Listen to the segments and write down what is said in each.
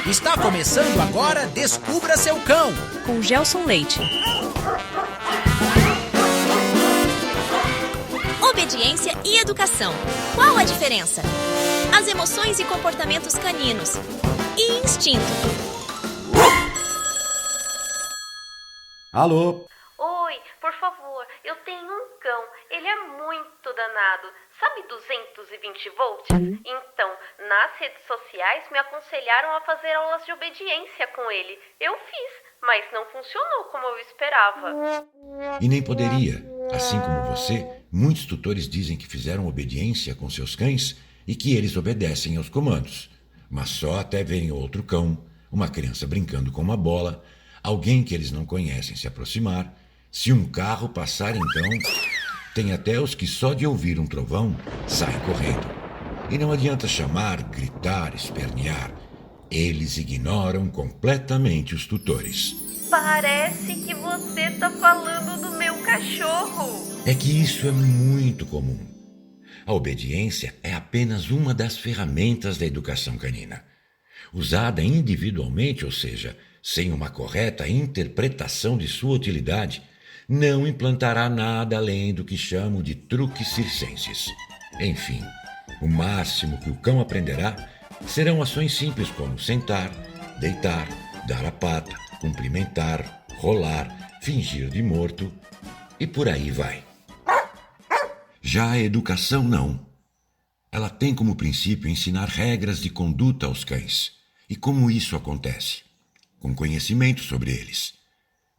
Está começando agora Descubra Seu Cão, com Gelson Leite. Obediência e educação. Qual a diferença? As emoções e comportamentos caninos. E instinto. Alô? Oi, por favor, eu tenho um cão. Ele é muito danado. Sabe 220 volts? Então, nas redes sociais me aconselharam a fazer aulas de obediência com ele. Eu fiz, mas não funcionou como eu esperava. E nem poderia. Assim como você, muitos tutores dizem que fizeram obediência com seus cães e que eles obedecem aos comandos. Mas só até verem outro cão, uma criança brincando com uma bola, alguém que eles não conhecem se aproximar. Se um carro passar, então... Tem até os que só de ouvir um trovão saem correndo. E não adianta chamar, gritar, espernear. Eles ignoram completamente os tutores. Parece que você tá falando do meu cachorro. É que isso é muito comum. A obediência é apenas uma das ferramentas da educação canina. Usada individualmente, ou seja, sem uma correta interpretação de sua utilidade, não implantará nada além do que chamam de truques circenses. Enfim, o máximo que o cão aprenderá serão ações simples como sentar, deitar, dar a pata, cumprimentar, rolar, fingir de morto e por aí vai. Já a educação não. Ela tem como princípio ensinar regras de conduta aos cães. E como isso acontece? Com conhecimento sobre eles.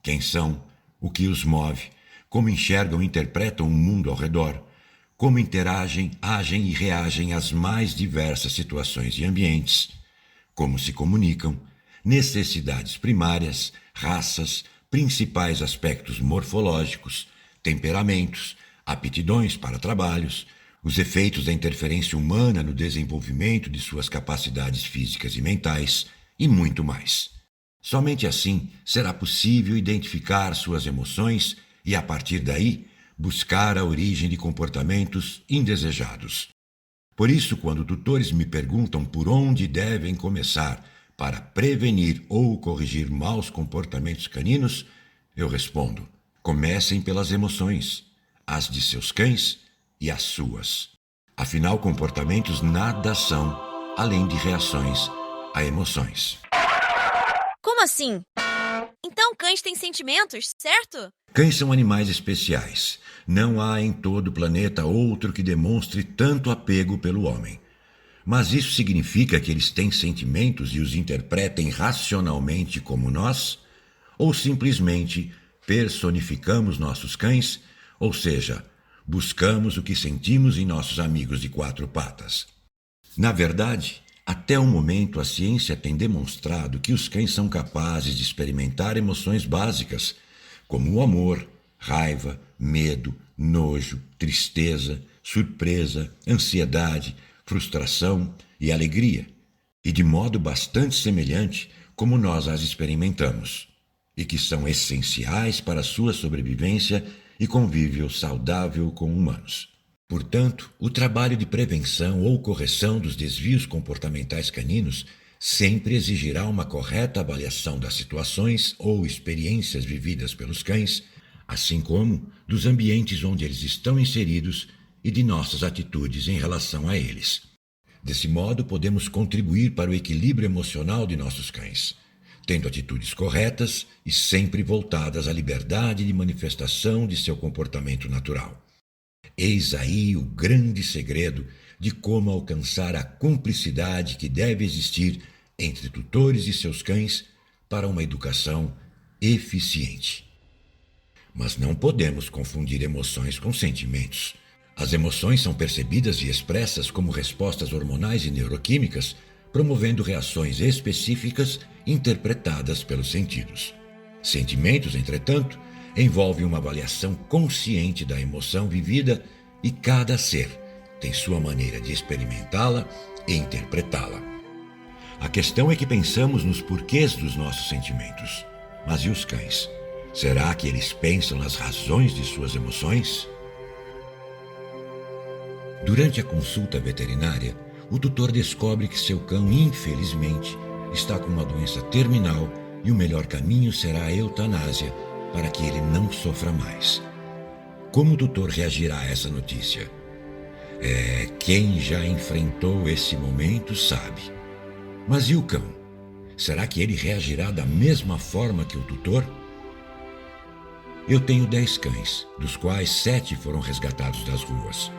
Quem são? O que os move, como enxergam e interpretam o mundo ao redor, como interagem, agem e reagem às mais diversas situações e ambientes, como se comunicam, necessidades primárias, raças, principais aspectos morfológicos, temperamentos, aptidões para trabalhos, os efeitos da interferência humana no desenvolvimento de suas capacidades físicas e mentais e muito mais. Somente assim será possível identificar suas emoções e, a partir daí, buscar a origem de comportamentos indesejados. Por isso, quando tutores me perguntam por onde devem começar para prevenir ou corrigir maus comportamentos caninos, eu respondo: comecem pelas emoções, as de seus cães e as suas. Afinal, comportamentos nada são além de reações a emoções. Como assim? Então cães têm sentimentos, certo? Cães são animais especiais. Não há em todo o planeta outro que demonstre tanto apego pelo homem. Mas isso significa que eles têm sentimentos e os interpretem racionalmente como nós? Ou simplesmente personificamos nossos cães, ou seja, buscamos o que sentimos em nossos amigos de quatro patas? Na verdade, até o momento, a ciência tem demonstrado que os cães são capazes de experimentar emoções básicas, como o amor, raiva, medo, nojo, tristeza, surpresa, ansiedade, frustração e alegria, e de modo bastante semelhante como nós as experimentamos, e que são essenciais para a sua sobrevivência e convívio saudável com humanos. Portanto, o trabalho de prevenção ou correção dos desvios comportamentais caninos sempre exigirá uma correta avaliação das situações ou experiências vividas pelos cães, assim como dos ambientes onde eles estão inseridos e de nossas atitudes em relação a eles. Desse modo, podemos contribuir para o equilíbrio emocional de nossos cães, tendo atitudes corretas e sempre voltadas à liberdade de manifestação de seu comportamento natural. Eis aí o grande segredo de como alcançar a cumplicidade que deve existir entre tutores e seus cães para uma educação eficiente. Mas não podemos confundir emoções com sentimentos. As emoções são percebidas e expressas como respostas hormonais e neuroquímicas, promovendo reações específicas interpretadas pelos sentidos. Sentimentos, entretanto, envolve uma avaliação consciente da emoção vivida e cada ser tem sua maneira de experimentá-la e interpretá-la. A questão é que pensamos nos porquês dos nossos sentimentos. Mas e os cães? Será que eles pensam nas razões de suas emoções? Durante a consulta veterinária, o tutor descobre que seu cão, infelizmente, está com uma doença terminal e o melhor caminho será a eutanásia para que ele não sofra mais. Como o tutor reagirá a essa notícia? Quem já enfrentou esse momento sabe. Mas e o cão? Será que ele reagirá da mesma forma que o tutor? Eu tenho 10 cães, dos quais 7 foram resgatados das ruas.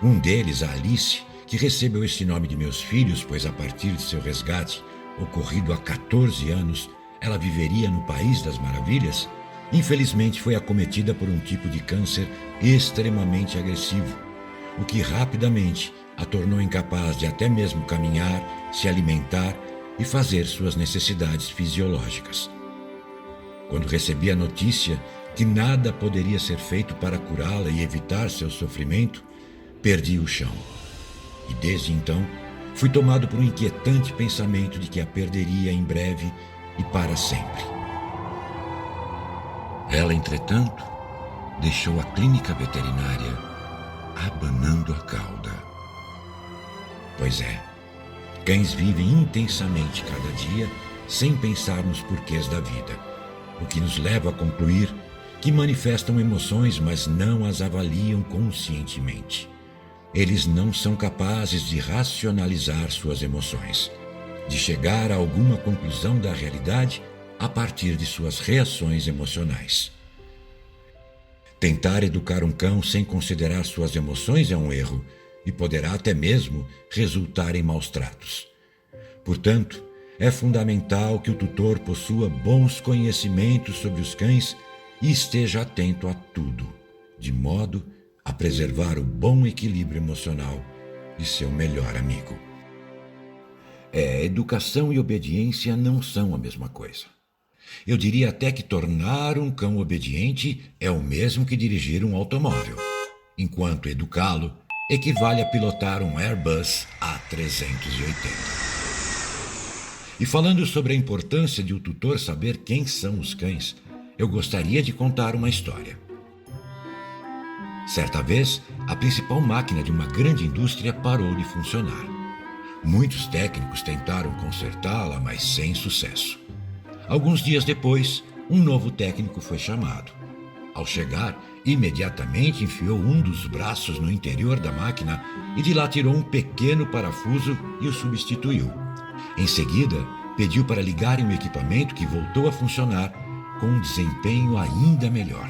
Um deles, a Alice, que recebeu esse nome de meus filhos, pois a partir de seu resgate, ocorrido há 14 anos, ela viveria no País das Maravilhas, infelizmente foi acometida por um tipo de câncer extremamente agressivo, o que rapidamente a tornou incapaz de até mesmo caminhar, se alimentar e fazer suas necessidades fisiológicas. Quando recebi a notícia que nada poderia ser feito para curá-la e evitar seu sofrimento, perdi o chão. E desde então, fui tomado por um inquietante pensamento de que a perderia em breve e para sempre. Ela, entretanto, deixou a clínica veterinária abanando a cauda. Pois é, cães vivem intensamente cada dia sem pensar nos porquês da vida, o que nos leva a concluir que manifestam emoções, mas não as avaliam conscientemente. Eles não são capazes de racionalizar suas emoções, de chegar a alguma conclusão da realidade a partir de suas reações emocionais. Tentar educar um cão sem considerar suas emoções é um erro e poderá até mesmo resultar em maus tratos. Portanto, é fundamental que o tutor possua bons conhecimentos sobre os cães e esteja atento a tudo, de modo a preservar o bom equilíbrio emocional de seu melhor amigo. Educação e obediência não são a mesma coisa. Eu diria até que tornar um cão obediente é o mesmo que dirigir um automóvel, enquanto educá-lo equivale a pilotar um Airbus A380. E falando sobre a importância de o tutor saber quem são os cães, eu gostaria de contar uma história. Certa vez, a principal máquina de uma grande indústria parou de funcionar. Muitos técnicos tentaram consertá-la, mas sem sucesso. Alguns dias depois, um novo técnico foi chamado. Ao chegar, imediatamente enfiou um dos braços no interior da máquina e de lá tirou um pequeno parafuso e o substituiu. Em seguida, pediu para ligarem o equipamento, que voltou a funcionar com um desempenho ainda melhor.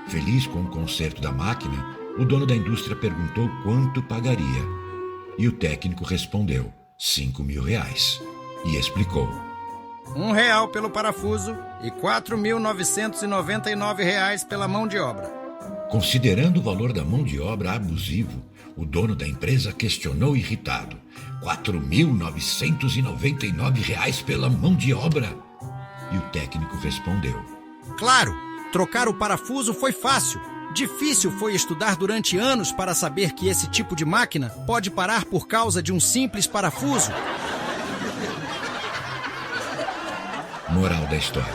Feliz com o conserto da máquina, o dono da indústria perguntou quanto pagaria. E o técnico respondeu R$5.000 e explicou: R$1 pelo parafuso e R$4.999 pela mão de obra. Considerando o valor da mão de obra abusivo, o dono da empresa questionou irritado: R$4.999 pela mão de obra? E o técnico respondeu: Claro, trocar o parafuso foi fácil. Difícil foi estudar durante anos para saber que esse tipo de máquina pode parar por causa de um simples parafuso. Moral da história: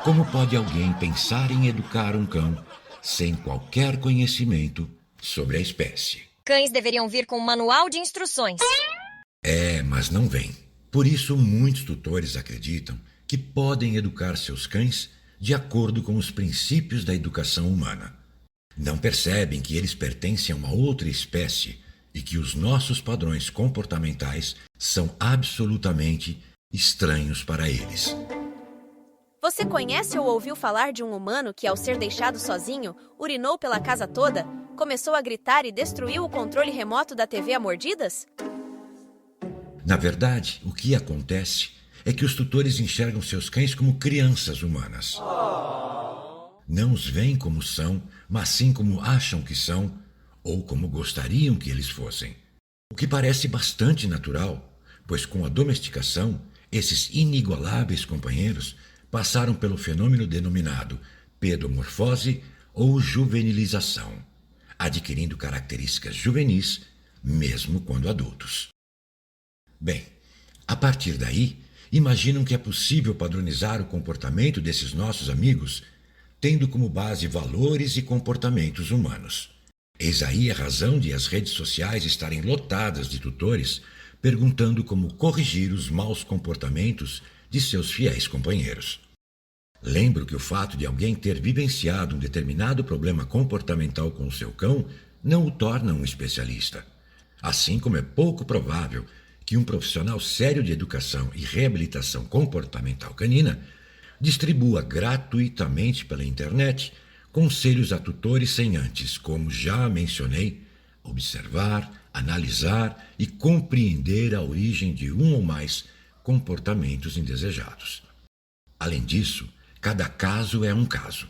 como pode alguém pensar em educar um cão sem qualquer conhecimento sobre a espécie? Cães deveriam vir com um manual de instruções. Mas não vem. Por isso, muitos tutores acreditam que podem educar seus cães de acordo com os princípios da educação humana. Não percebem que eles pertencem a uma outra espécie e que os nossos padrões comportamentais são absolutamente estranhos para eles. Você conhece ou ouviu falar de um humano que, ao ser deixado sozinho, urinou pela casa toda, começou a gritar e destruiu o controle remoto da TV a mordidas? Na verdade, o que acontece é que os tutores enxergam seus cães como crianças humanas. Não os veem como são, mas sim como acham que são, ou como gostariam que eles fossem. O que parece bastante natural, pois com a domesticação, esses inigualáveis companheiros passaram pelo fenômeno denominado pedomorfose ou juvenilização, adquirindo características juvenis mesmo quando adultos. Bem, a partir daí, imaginam que é possível padronizar o comportamento desses nossos amigos, tendo como base valores e comportamentos humanos. Eis aí a razão de as redes sociais estarem lotadas de tutores perguntando como corrigir os maus comportamentos de seus fiéis companheiros. Lembro que o fato de alguém ter vivenciado um determinado problema comportamental com o seu cão não o torna um especialista. Assim como é pouco provável que um profissional sério de educação e reabilitação comportamental canina distribua gratuitamente pela internet conselhos a tutores sem antes, como já mencionei, observar, analisar e compreender a origem de um ou mais comportamentos indesejados. Além disso, cada caso é um caso.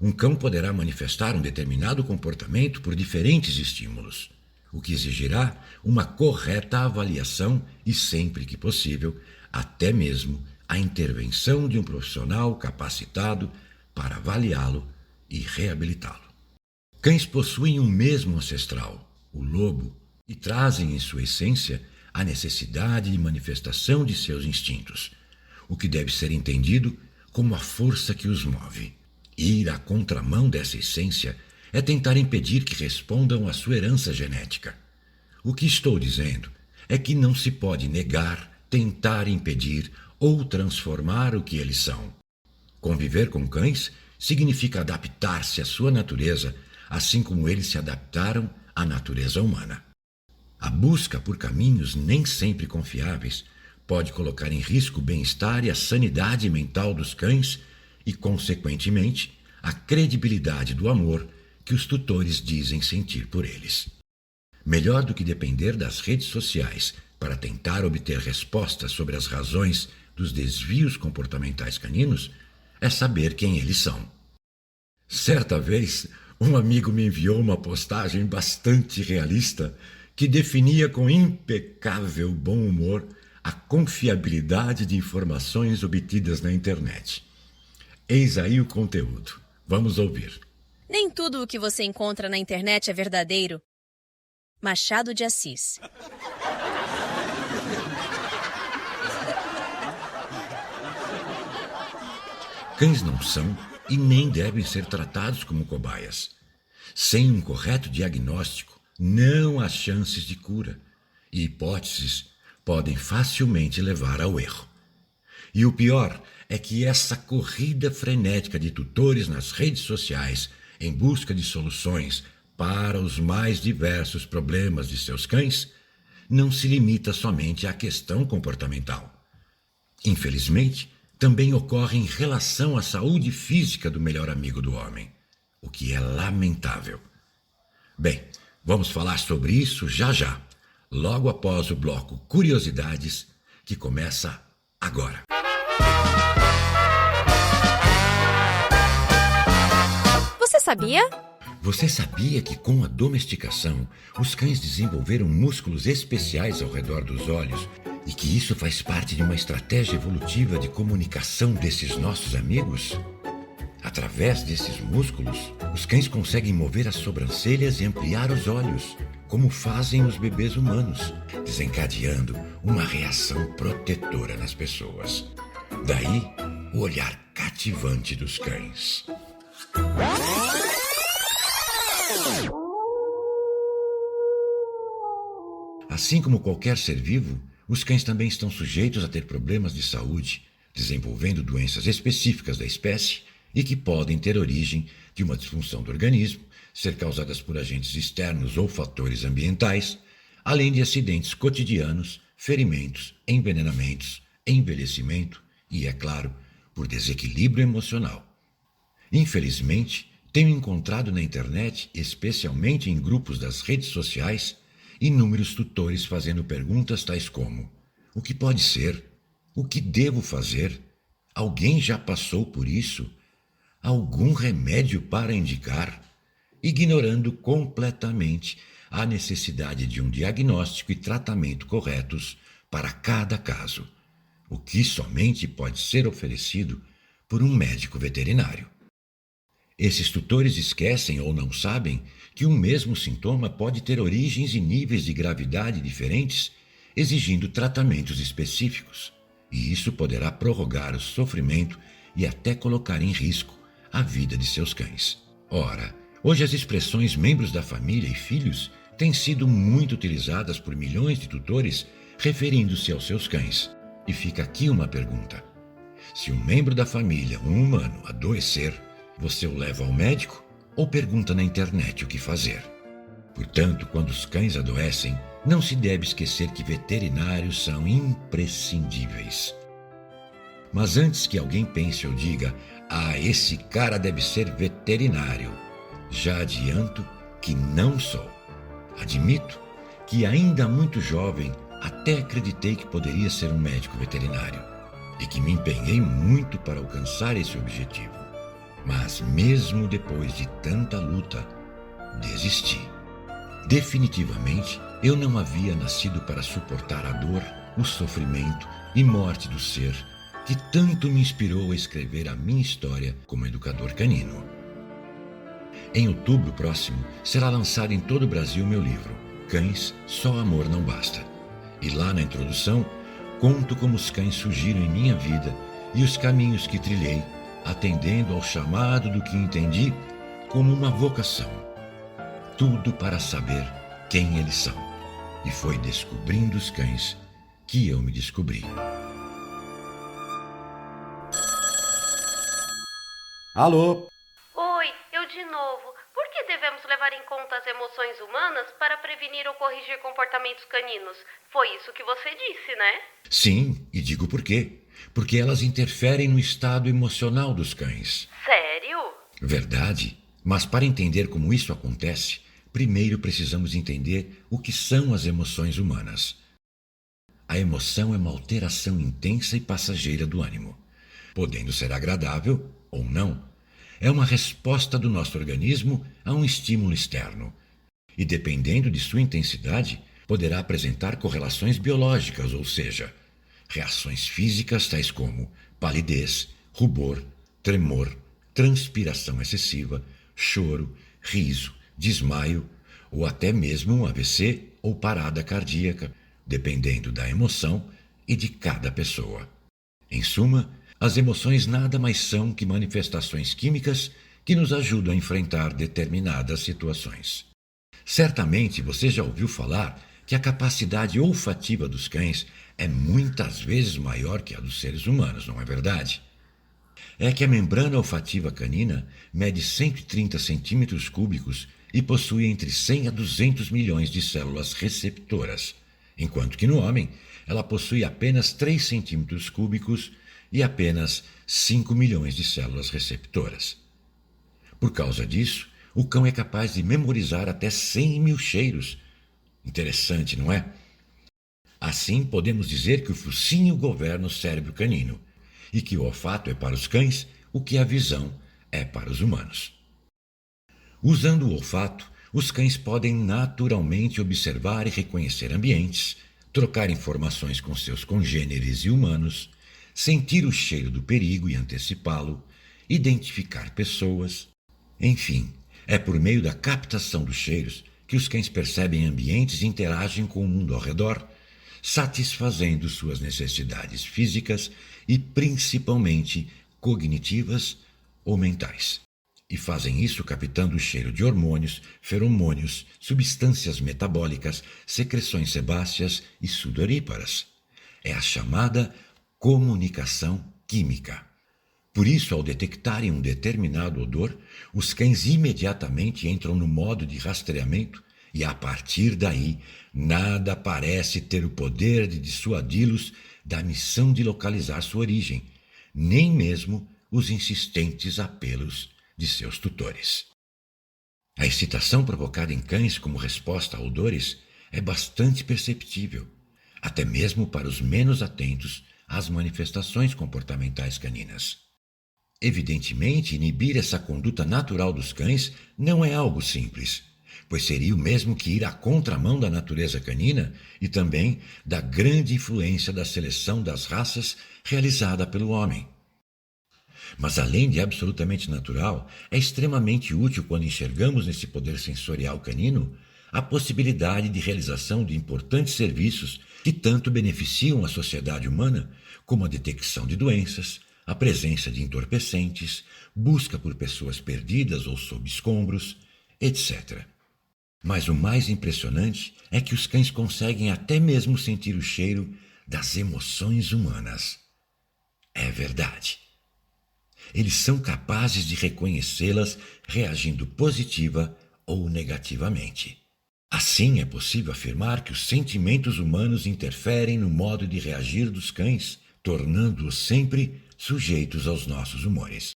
Um cão poderá manifestar um determinado comportamento por diferentes estímulos, o que exigirá uma correta avaliação e, sempre que possível, até mesmo a intervenção de um profissional capacitado para avaliá-lo e reabilitá-lo. Cães possuem um mesmo ancestral, o lobo, e trazem em sua essência a necessidade de manifestação de seus instintos, o que deve ser entendido como a força que os move. Ir à contramão dessa essência é tentar impedir que respondam à sua herança genética. O que estou dizendo é que não se pode negar, tentar impedir ou transformar o que eles são. Conviver com cães significa adaptar-se à sua natureza, assim como eles se adaptaram à natureza humana. A busca por caminhos nem sempre confiáveis pode colocar em risco o bem-estar e a sanidade mental dos cães e, consequentemente, a credibilidade do amor que os tutores dizem sentir por eles. Melhor do que depender das redes sociais para tentar obter respostas sobre as razões dos desvios comportamentais caninos é saber quem eles são. Certa vez, um amigo me enviou uma postagem bastante realista que definia com impecável bom humor a confiabilidade de informações obtidas na internet. Eis aí o conteúdo. Vamos ouvir. Nem tudo o que você encontra na internet é verdadeiro. Machado de Assis. Cães não são e nem devem ser tratados como cobaias. Sem um correto diagnóstico, não há chances de cura, e hipóteses podem facilmente levar ao erro. E o pior é que essa corrida frenética de tutores nas redes sociais em busca de soluções para os mais diversos problemas de seus cães não se limita somente à questão comportamental. Infelizmente, também ocorre em relação à saúde física do melhor amigo do homem, o que é lamentável. Bem, vamos falar sobre isso já, logo após o bloco Curiosidades, que começa agora. Você sabia? Você sabia que com a domesticação, os cães desenvolveram músculos especiais ao redor dos olhos e que isso faz parte de uma estratégia evolutiva de comunicação desses nossos amigos? Através desses músculos, os cães conseguem mover as sobrancelhas e ampliar os olhos, como fazem os bebês humanos, desencadeando uma reação protetora nas pessoas. Daí, o olhar cativante dos cães. Assim como qualquer ser vivo, os cães também estão sujeitos a ter problemas de saúde, desenvolvendo doenças específicas da espécie e que podem ter origem de uma disfunção do organismo, ser causadas por agentes externos ou fatores ambientais, além de acidentes cotidianos, ferimentos, envenenamentos, envelhecimento e, é claro, por desequilíbrio emocional. Infelizmente, tenho encontrado na internet, especialmente em grupos das redes sociais, inúmeros tutores fazendo perguntas tais como: o que pode ser? O que devo fazer? Alguém já passou por isso? Algum remédio para indicar? Ignorando completamente a necessidade de um diagnóstico e tratamento corretos para cada caso, o que somente pode ser oferecido por um médico veterinário. Esses tutores esquecem ou não sabem que um mesmo sintoma pode ter origens e níveis de gravidade diferentes, exigindo tratamentos específicos, e isso poderá prorrogar o sofrimento e até colocar em risco a vida de seus cães. Ora, hoje as expressões membros da família e filhos têm sido muito utilizadas por milhões de tutores referindo-se aos seus cães. E fica aqui uma pergunta. Se um membro da família, um humano, adoecer, você o leva ao médico ou pergunta na internet o que fazer? Portanto, quando os cães adoecem, não se deve esquecer que veterinários são imprescindíveis. Mas antes que alguém pense ou diga, esse cara deve ser veterinário, já adianto que não sou. Admito que ainda muito jovem até acreditei que poderia ser um médico veterinário e que me empenhei muito para alcançar esse objetivo. Mas mesmo depois de tanta luta, desisti. Definitivamente, eu não havia nascido para suportar a dor, o sofrimento e morte do ser que tanto me inspirou a escrever a minha história como educador canino. Em outubro próximo, será lançado em todo o Brasil meu livro, Cães, Só Amor Não Basta. E lá na introdução, conto como os cães surgiram em minha vida e os caminhos que trilhei, atendendo ao chamado do que entendi como uma vocação. Tudo para saber quem eles são. E foi descobrindo os cães que eu me descobri. Alô? Oi, eu de novo. Por que devemos levar em conta as emoções humanas para prevenir ou corrigir comportamentos caninos? Foi isso que você disse, né? Sim, e digo por quê. Porque elas interferem no estado emocional dos cães. Sério? Verdade. Mas para entender como isso acontece, primeiro precisamos entender o que são as emoções humanas. A emoção é uma alteração intensa e passageira do ânimo, podendo ser agradável ou não. É uma resposta do nosso organismo a um estímulo externo. E dependendo de sua intensidade, poderá apresentar correlações biológicas, ou seja, reações físicas tais como palidez, rubor, tremor, transpiração excessiva, choro, riso, desmaio ou até mesmo um AVC ou parada cardíaca, dependendo da emoção e de cada pessoa. Em suma, as emoções nada mais são que manifestações químicas que nos ajudam a enfrentar determinadas situações. Certamente você já ouviu falar que a capacidade olfativa dos cães é muitas vezes maior que a dos seres humanos, não é verdade? É que a membrana olfativa canina mede 130 centímetros cúbicos e possui entre 100 a 200 milhões de células receptoras, enquanto que no homem ela possui apenas 3 centímetros cúbicos e apenas 5 milhões de células receptoras. Por causa disso, o cão é capaz de memorizar até 100 mil cheiros. Interessante, não é? Assim, podemos dizer que o focinho governa o cérebro canino e que o olfato é para os cães o que a visão é para os humanos. Usando o olfato, os cães podem naturalmente observar e reconhecer ambientes, trocar informações com seus congêneres e humanos, sentir o cheiro do perigo e antecipá-lo, identificar pessoas. Enfim, é por meio da captação dos cheiros que os cães percebem ambientes e interagem com o mundo ao redor, satisfazendo suas necessidades físicas e principalmente cognitivas ou mentais. E fazem isso captando o cheiro de hormônios, feromônios, substâncias metabólicas, secreções sebáceas e sudoríparas. É a chamada comunicação química. Por isso, ao detectarem um determinado odor, os cães imediatamente entram no modo de rastreamento e, a partir daí, nada parece ter o poder de dissuadi-los da missão de localizar sua origem, nem mesmo os insistentes apelos de seus tutores. A excitação provocada em cães como resposta a odores é bastante perceptível, até mesmo para os menos atentos às manifestações comportamentais caninas. Evidentemente, inibir essa conduta natural dos cães não é algo simples, pois seria o mesmo que ir à contramão da natureza canina e também da grande influência da seleção das raças realizada pelo homem. Mas além de absolutamente natural, é extremamente útil quando enxergamos nesse poder sensorial canino a possibilidade de realização de importantes serviços que tanto beneficiam a sociedade humana, como a detecção de doenças, a presença de entorpecentes, busca por pessoas perdidas ou sob escombros, etc. Mas o mais impressionante é que os cães conseguem até mesmo sentir o cheiro das emoções humanas. É verdade. Eles são capazes de reconhecê-las reagindo positiva ou negativamente. Assim, é possível afirmar que os sentimentos humanos interferem no modo de reagir dos cães, tornando-os sempre sujeitos aos nossos humores.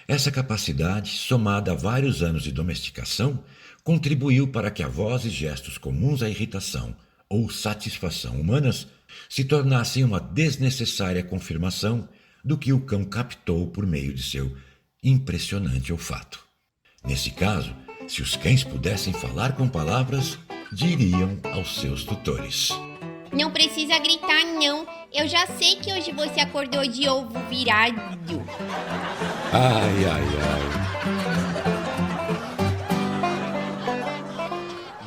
Essa capacidade, somada a vários anos de domesticação, contribuiu para que a voz e gestos comuns à irritação ou satisfação humanas se tornassem uma desnecessária confirmação do que o cão captou por meio de seu impressionante olfato. Nesse caso, se os cães pudessem falar com palavras, diriam aos seus tutores: Não precisa gritar, não. Eu já sei que hoje você acordou de ovo virado. Ai, ai, ai.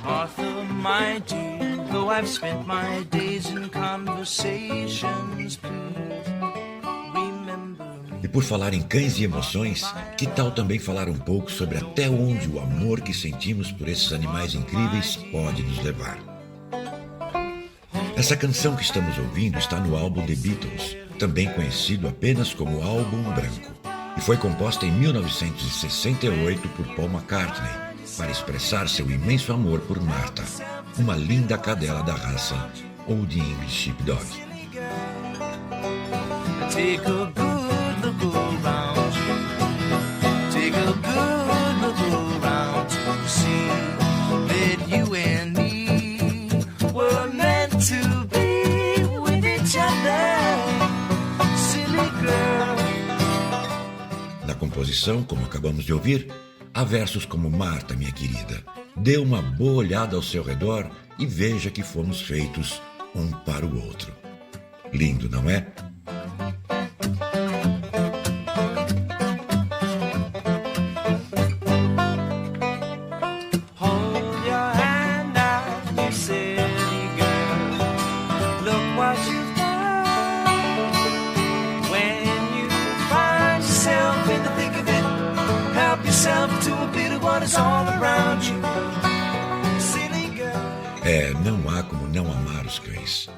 Martha, my dear, though I've spent my days in conversations, please remember me. E por falar em cães e emoções, que tal também falar um pouco sobre até onde o amor que sentimos por esses animais incríveis pode nos levar? Essa canção que estamos ouvindo está no álbum The Beatles, também conhecido apenas como Álbum Branco, e foi composta em 1968 por Paul McCartney para expressar seu imenso amor por Martha, uma linda cadela da raça Old English Sheepdog. Take a good look around you. Take a good look around to see that you and me were meant to be with each other. Silly girl. Na composição, como acabamos de ouvir, há versos como: Martha, minha querida, dê uma boa olhada ao seu redor e veja que fomos feitos um para o outro. Lindo, não é? Hold your hand out, you silly girl. Look what you've done. When you find yourself in the thick of it, help yourself to a bit of what is all around you. Silly girl. Não há como não amar os cães.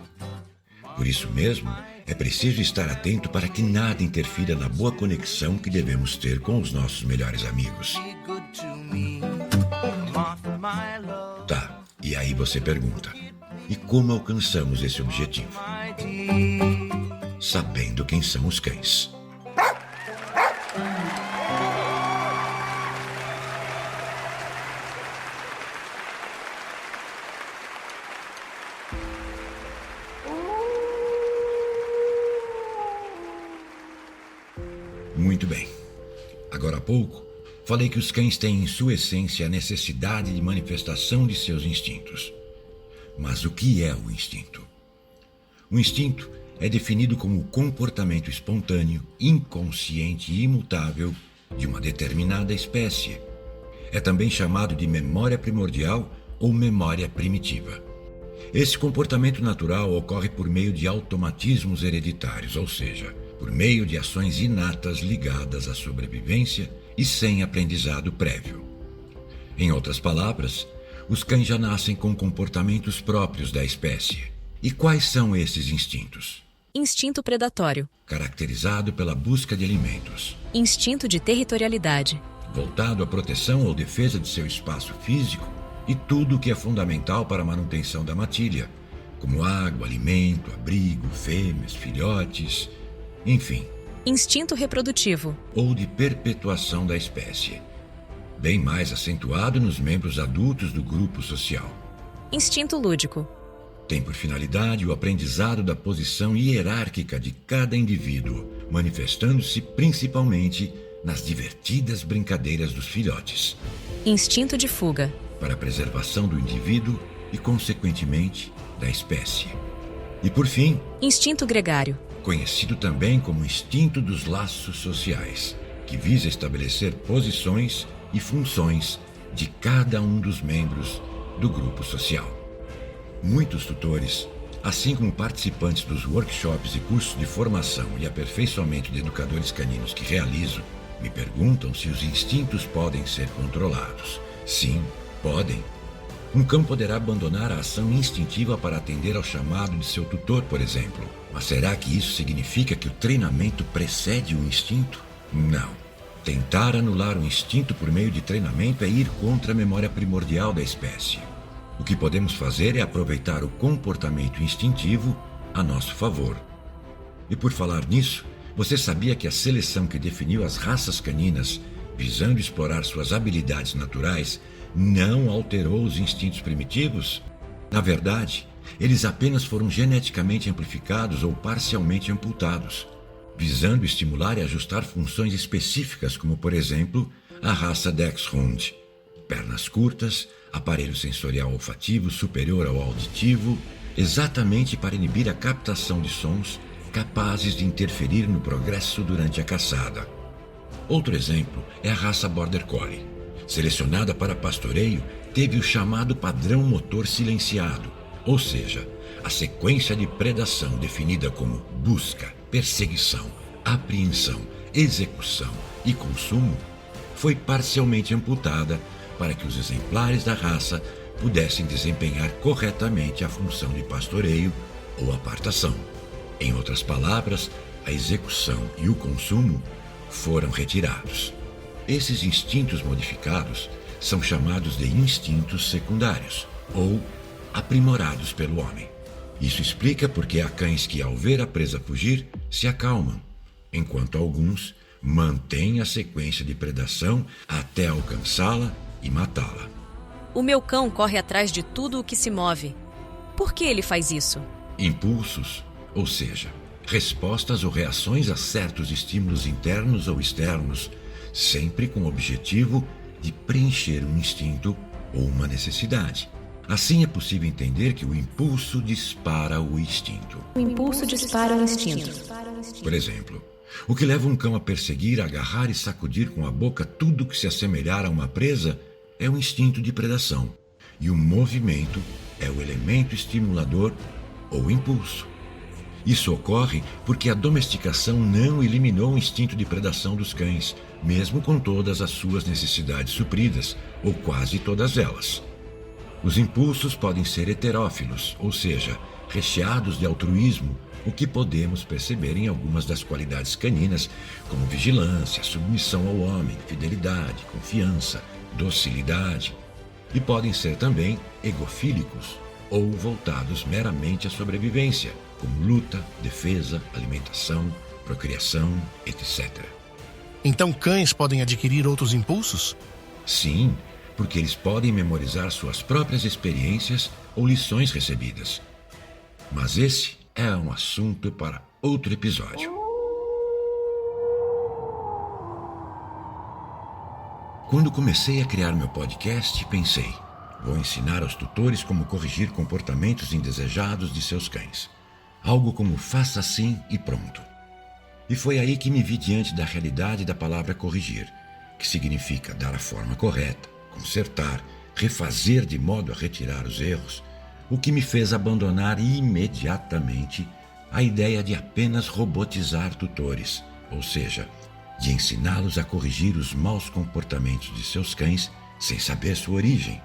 Por isso mesmo, é preciso estar atento para que nada interfira na boa conexão que devemos ter com os nossos melhores amigos. Be good to me, Martha, my love, Tá, e aí você pergunta: e como alcançamos esse objetivo? my dear. Sabendo quem são os cães. Muito bem. Agora há pouco, falei que os cães têm em sua essência a necessidade de manifestação de seus instintos. Mas o que é o instinto? O instinto é definido como o comportamento espontâneo, inconsciente e imutável de uma determinada espécie. É também chamado de memória primordial ou memória primitiva. Esse comportamento natural ocorre por meio de automatismos hereditários, ou seja, por meio de ações inatas ligadas à sobrevivência e sem aprendizado prévio. Em outras palavras, os cães já nascem com comportamentos próprios da espécie. E quais são esses instintos? Instinto predatório. Caracterizado pela busca de alimentos. Instinto de territorialidade. Voltado à proteção ou defesa de seu espaço físico e tudo o que é fundamental para a manutenção da matilha, como água, alimento, abrigo, fêmeas, filhotes, enfim. Instinto reprodutivo. Ou de perpetuação da espécie, bem mais acentuado nos membros adultos do grupo social. Instinto lúdico. Tem por finalidade o aprendizado da posição hierárquica de cada indivíduo, manifestando-se principalmente nas divertidas brincadeiras dos filhotes. Instinto de fuga. Para a preservação do indivíduo e, consequentemente, da espécie. E, por fim, Instinto gregário. conhecido também como instinto dos laços sociais, que visa estabelecer posições e funções de cada um dos membros do grupo social. Muitos tutores, assim como participantes dos workshops e cursos de formação e aperfeiçoamento de educadores caninos que realizo, me perguntam se os instintos podem ser controlados. Sim, podem, Um cão poderá abandonar a ação instintiva para atender ao chamado de seu tutor, por exemplo. Mas será que isso significa que o treinamento precede o instinto? Não. Tentar anular o instinto por meio de treinamento é ir contra a memória primordial da espécie. O que podemos fazer é aproveitar o comportamento instintivo a nosso favor. E por falar nisso, você sabia que a seleção que definiu as raças caninas, visando explorar suas habilidades naturais, não alterou os instintos primitivos? Na verdade, eles apenas foram geneticamente amplificados ou parcialmente amputados, visando estimular e ajustar funções específicas, como, por exemplo, a raça Dachshund. Pernas curtas, aparelho sensorial olfativo superior ao auditivo, exatamente para inibir a captação de sons capazes de interferir no progresso durante a caçada. Outro exemplo é a raça Border Collie. Selecionada para pastoreio, teve o chamado padrão motor silenciado, ou seja, a sequência de predação definida como busca, perseguição, apreensão, execução e consumo foi parcialmente amputada para que os exemplares da raça pudessem desempenhar corretamente a função de pastoreio ou apartação. Em outras palavras, a execução e o consumo foram retirados. Esses instintos modificados são chamados de instintos secundários ou aprimorados pelo homem. Isso explica porque há cães que, ao ver a presa fugir, se acalmam, enquanto alguns mantêm a sequência de predação até alcançá-la e matá-la. O meu cão corre atrás de tudo o que se move. Por que ele faz isso? Impulsos, ou seja, respostas ou reações a certos estímulos internos ou externos, sempre com o objetivo de preencher um instinto ou uma necessidade. Assim é possível entender que o impulso dispara o instinto. O impulso dispara o instinto. Por exemplo, o que leva um cão a perseguir, agarrar e sacudir com a boca tudo que se assemelhar a uma presa é o instinto de predação. E o movimento é o elemento estimulador ou impulso. Isso ocorre porque a domesticação não eliminou o instinto de predação dos cães, mesmo com todas as suas necessidades supridas, ou quase todas elas. Os impulsos podem ser heterófilos, ou seja, recheados de altruísmo, o que podemos perceber em algumas das qualidades caninas, como vigilância, submissão ao homem, fidelidade, confiança, docilidade. E podem ser também egofílicos, ou voltados meramente à sobrevivência, como luta, defesa, alimentação, procriação, etc. Então cães podem adquirir outros impulsos? Sim, porque eles podem memorizar suas próprias experiências ou lições recebidas. Mas esse é um assunto para outro episódio. Quando comecei a criar meu podcast, pensei: vou ensinar aos tutores como corrigir comportamentos indesejados de seus cães. Algo como faça assim e pronto. E foi aí que me vi diante da realidade da palavra corrigir, que significa dar a forma correta, consertar, refazer de modo a retirar os erros, o que me fez abandonar imediatamente a ideia de apenas robotizar tutores, ou seja, de ensiná-los a corrigir os maus comportamentos de seus cães sem saber sua origem.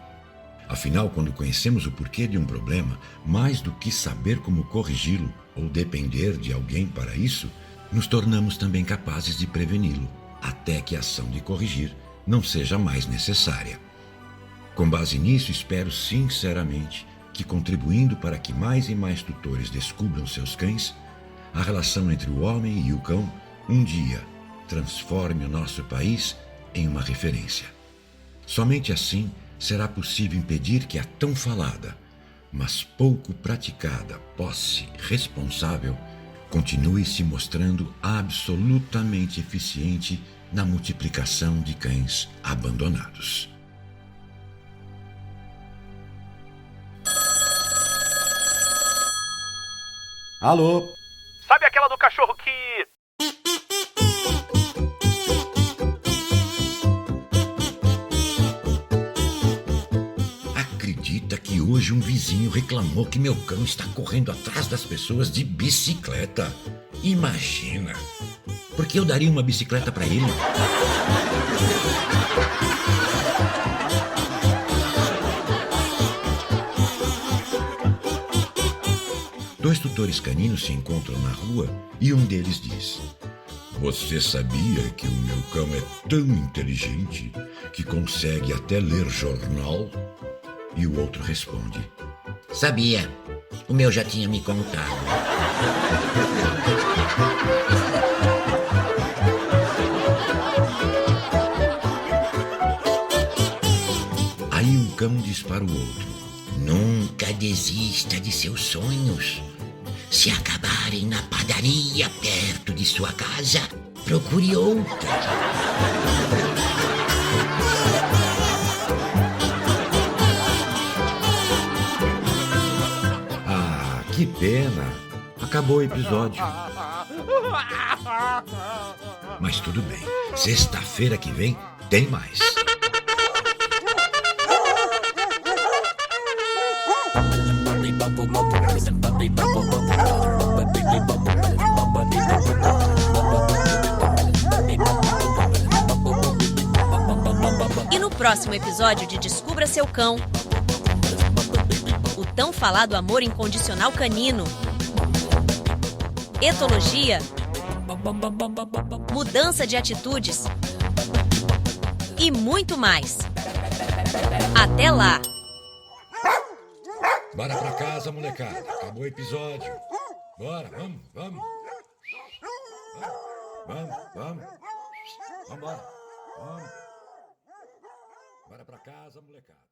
Afinal, quando conhecemos o porquê de um problema, mais do que saber como corrigi-lo ou depender de alguém para isso, nos tornamos também capazes de preveni-lo, até que a ação de corrigir não seja mais necessária. Com base nisso, espero sinceramente que, contribuindo para que mais e mais tutores descubram seus cães, a relação entre o homem e o cão, um dia, transforme o nosso país em uma referência. Somente assim será possível impedir que a tão falada, mas pouco praticada posse responsável continue se mostrando absolutamente eficiente na multiplicação de cães abandonados. Alô? Sabe aquela do cachorro que... Acredita que hoje um vizinho reclamou que meu cão está correndo atrás das pessoas de bicicleta? Imagina! Porque eu daria uma bicicleta para ele. Dois tutores caninos se encontram na rua e um deles diz: "Você sabia que o meu cão é tão inteligente que consegue até ler jornal?" E o outro responde: Sabia. O meu já tinha me contado. Aí um cão diz para o outro: Nunca desista de seus sonhos. Se acabarem na padaria perto de sua casa, procure outra. "Ah, que pena! Acabou o episódio." Mas tudo bem. Sexta-feira que vem tem mais. E no próximo episódio de Descubra Seu Cão, o tão falado amor incondicional canino, etologia, mudança de atitudes e muito mais. Até lá! Bora pra casa, molecada. Acabou o episódio. Bora, vamos. Vamos. Vambora. Vamos. Bora pra casa, molecada.